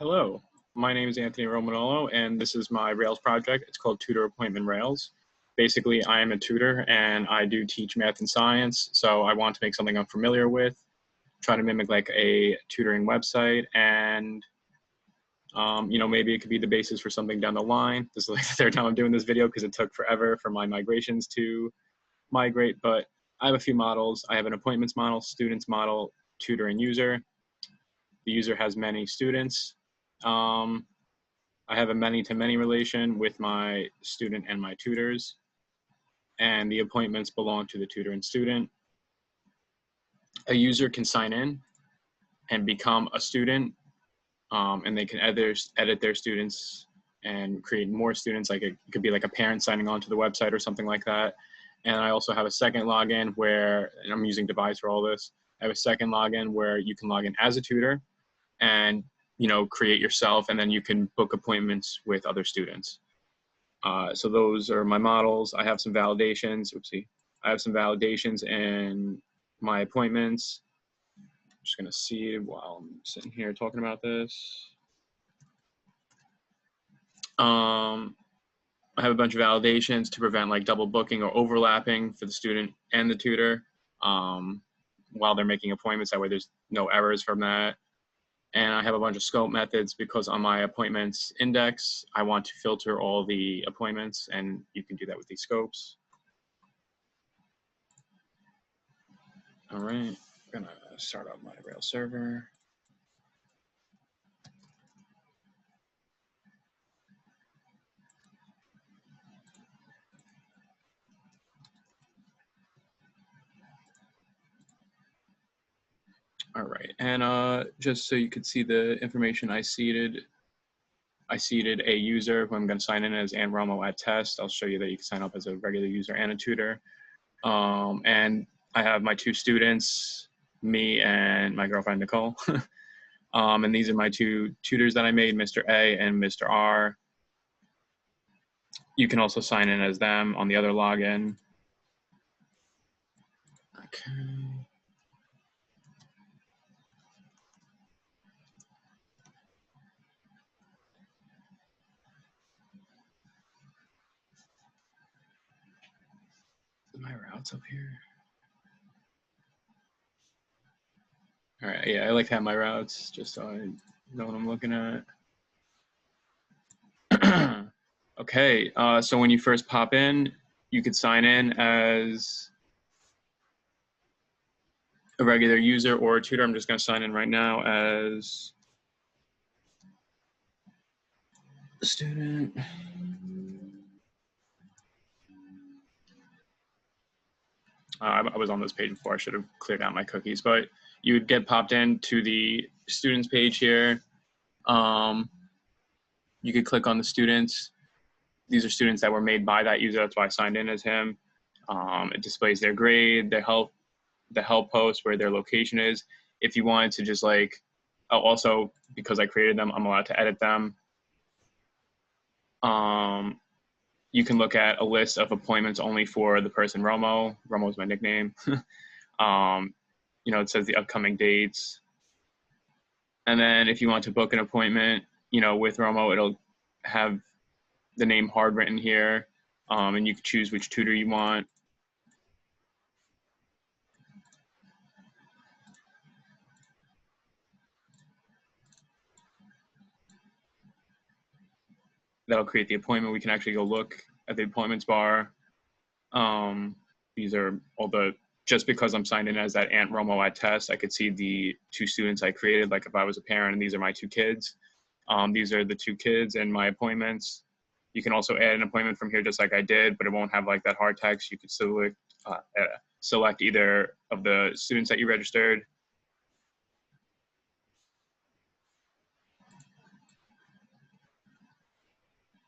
Hello, my name is Anthony Romagnolo, and this is my Rails project. It's called Tutor Appointment Rails. Basically, I am a tutor, and I do teach math and science, so I want to make something I'm familiar with, try to mimic like a tutoring website, and maybe it could be the basis for something down the line. This is like the third time I'm doing this video because it took forever for my migrations to migrate, but I have a few models. I have an appointments model, students model, tutor, and user. The user has many students. I have a many-to-many relation with my student and my tutors, and the appointments belong to the tutor and student. A user can sign in and become a student, and they can edit their students and create more students. Like it could be like a parent signing on to the website or something like that. And I also have a second login where, and I'm using Devise for all this, I have a second login where you can log in as a tutor and create yourself, and then you can book appointments with other students. So those are my models. I have some validations. Oopsie. I have some validations in my appointments. I'm just gonna see while I'm sitting here talking about this. I have a bunch of validations to prevent like double booking or overlapping for the student and the tutor while they're making appointments. That way there's no errors from that. And I have a bunch of scope methods because on my appointments index, I want to filter all the appointments, and you can do that with these scopes. All right, I'm gonna start up my Rails server. All right, and just so you could see the information I seeded a user who I'm going to sign in as @Romo at test. I'll show you that you can sign up as a regular user and a tutor. And I have my two students, me and my girlfriend, Nicole. And these are my two tutors that I made, Mr. A and Mr. R. You can also sign in as them on the other login. Okay. My routes up here. All right, yeah, I like to have my routes just so I know what I'm looking at. Okay, so when you first pop in, you could sign in as a regular user or a tutor. I'm just going to sign in right now as a student. I was on this page before. I should have cleared out my cookies, but you would get popped into the students page here. You could click on the students. These are students that were made by that user. That's why I signed in as him. It displays their grade, the help post, where their location is. If you wanted to just like, also because I created them, I'm allowed to edit them. You can look at a list of appointments only for the person Romo. Romo is my nickname. It says the upcoming dates. And then if you want to book an appointment, with Romo, it'll have the name hard written here. And you can choose which tutor you want. That'll create the appointment. We can actually go look at the appointments bar. These are all just because I'm signed in as that @Romo at test, I could see the two students I created, like if I was a parent and these are my two kids. These are the two kids and my appointments. You can also add an appointment from here just like I did, but it won't have like that hard text. You could select either of the students that you registered.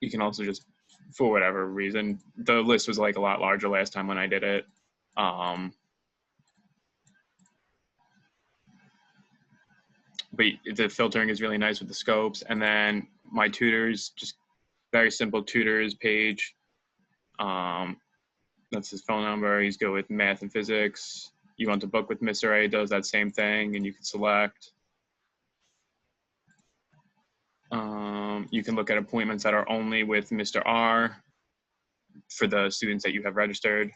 You can also just, for whatever reason, the list was like a lot larger last time when I did it. But the filtering is really nice with the scopes. And then my tutors, just very simple tutors page. That's his phone number. He's good with math and physics. You want to book with Mr. A, does that same thing, and you can select. You can look at appointments that are only with Mr. R for the students that you have registered.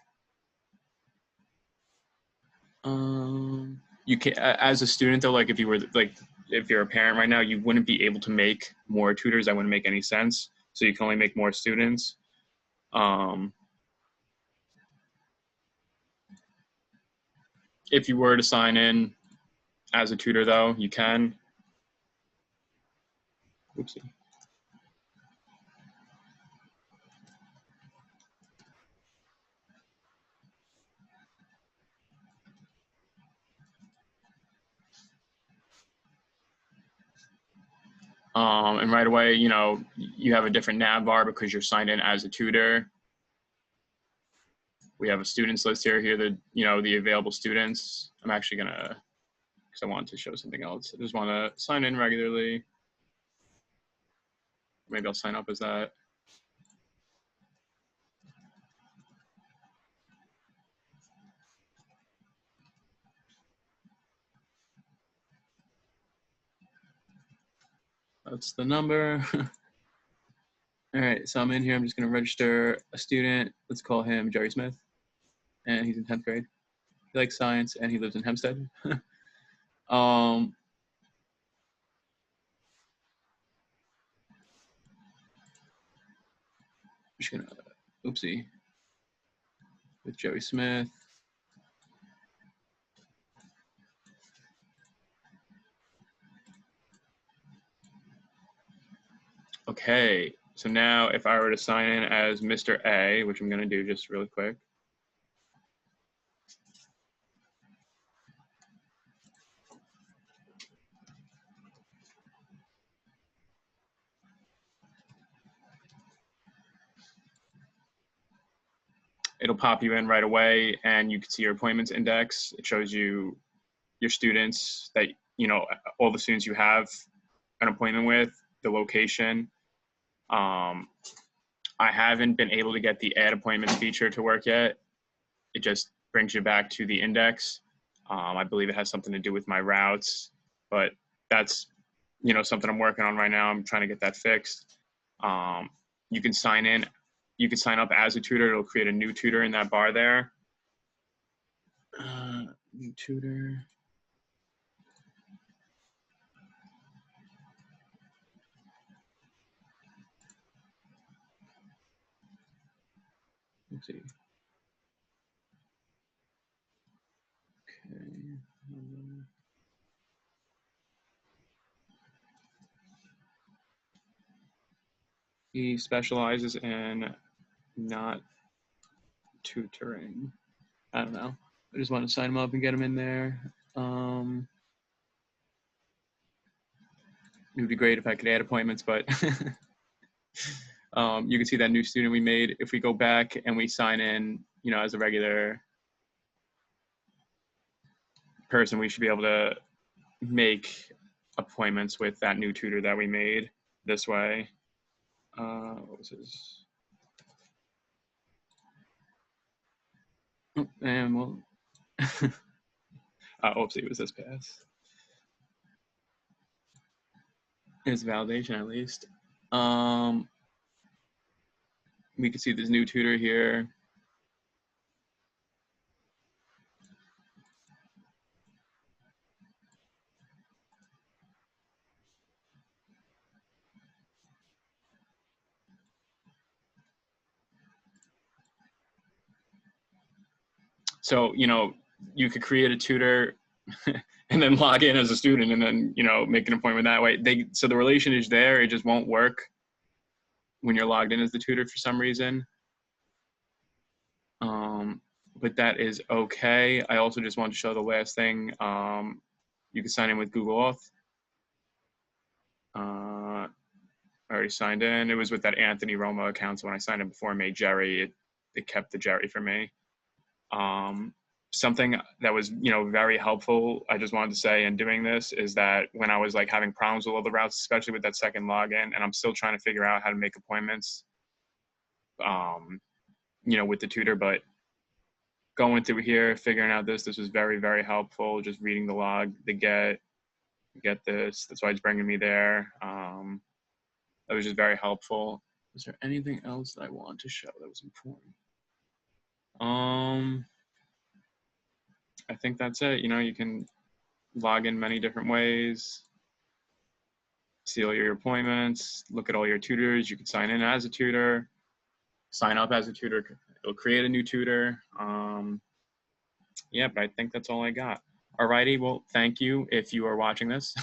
You can, as a student though, like if you were like, if you're a parent right now, you wouldn't be able to make more tutors. That wouldn't make any sense. So you can only make more students. If you were to sign in as a tutor though, you can. Oopsie. And right away, you know, you have a different nav bar because you're signed in as a tutor. We have a students list here, you know, the available students. I'm actually gonna, because I wanted to show something else. I just wanna sign in regularly. Maybe I'll sign up as that. That's the number. All right, so I'm in here. I'm just gonna register a student. Let's call him Jerry Smith, and he's in 10th grade. He likes science, and he lives in Hempstead. Just gonna, oopsie, with Jerry Smith. Okay, so now if I were to sign in as Mr. A, which I'm gonna do just really quick. It'll pop you in right away and you can see your appointments index. It shows you your students that, you know, all the students you have an appointment with, the location. I haven't been able to get the add appointments feature to work yet. It just brings you back to the index. I believe it has something to do with my routes, but that's, you know, something I'm working on right now. I'm trying to get that fixed. You can sign in. You can sign up as a tutor. It'll create a new tutor in that bar there. New tutor. Let's see. Okay. He specializes in not tutoring. I don't know. I just want to sign him up and get him in there. It would be great if I could add appointments, but you can see that new student we made. If we go back and we sign in, you know, as a regular person, we should be able to make appointments with that new tutor that we made this way. What was his? Oh, and we'll, oopsie, it was this pass. It's validation at least. We can see this new tutor here. So, you know, you could create a tutor and then log in as a student and then, you know, make an appointment that way. So the relation is there, it just won't work when you're logged in as the tutor for some reason. But that is okay. I also just want to show the last thing. You can sign in with Google Auth. I already signed in. It was with that Anthony Roma account. So when I signed in before I made Jerry, it kept the Jerry for me. Something that was, you know, very helpful, I just wanted to say in doing this is that when I was like having problems with all the routes, especially with that second login, and I'm still trying to figure out how to make appointments, you know, with the tutor, but going through here, figuring out this was very, very helpful. Just reading the log, the get this. That's why it's bringing me there. That was just very helpful. Is there anything else that I want to show that was important? I think that's it. You know, you can log in many different ways, see all your appointments, look at all your tutors. You can sign in as a tutor, sign up as a tutor. It'll create a new tutor. Yeah, but I think that's all I got. Alrighty, well, thank you if you are watching this.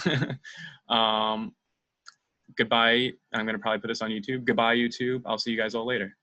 Goodbye. I'm going to probably put this on YouTube. Goodbye, YouTube. I'll see you guys all later.